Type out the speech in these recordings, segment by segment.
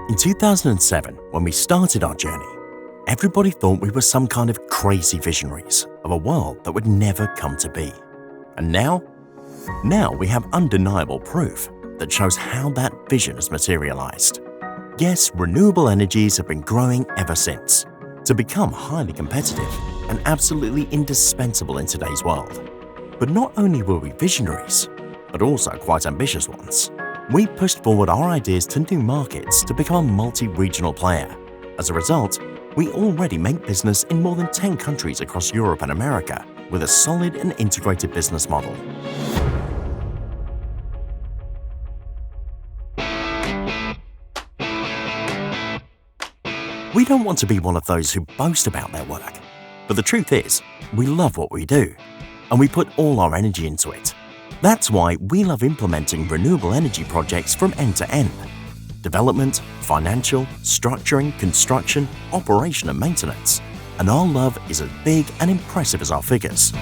In 2007, when we started our journey, everybody thought we were some kind of crazy visionaries of a world that would never come to be. And now we have undeniable proof that shows how that vision has materialized. Yes, renewable energies have been growing ever since to become highly competitive and absolutely indispensable in today's world. But not only were we visionaries, but also quite ambitious ones. We pushed forward our ideas to new markets to become a multi-regional player. As a result, we already make business in more than 10 countries across Europe and America with a solid and integrated business model. We don't want to be one of those who boast about their work, but the truth is, we love what we do, and we put all our energy into it. That's why we love implementing renewable energy projects from end to end. Development, financial, structuring, construction, operation and maintenance. And our love is as big and impressive as our figures.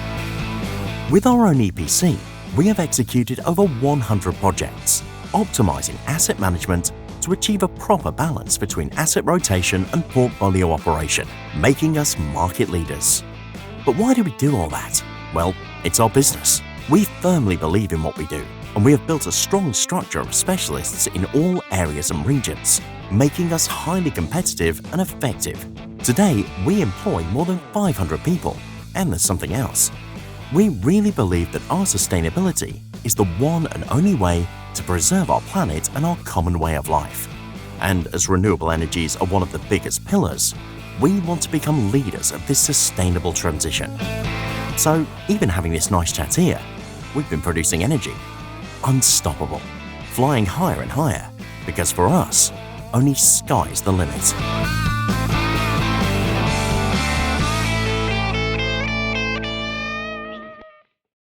With our own EPC, we have executed over 100 projects, optimizing asset management to achieve a proper balance between asset rotation and portfolio operation, making us market leaders. But why do we do all that? Well, it's our business. We firmly believe in what we do, and we have built a strong structure of specialists in all areas and regions, making us highly competitive and effective. Today, we employ more than 500 people, and there's something else. We really believe that our sustainability is the one and only way to preserve our planet and our common way of life. And as renewable energies are one of the biggest pillars, we want to become leaders of this sustainable transition. So, even having this nice chat here, we've been producing energy. Unstoppable. Flying higher and higher. Because for us, only sky's the limit.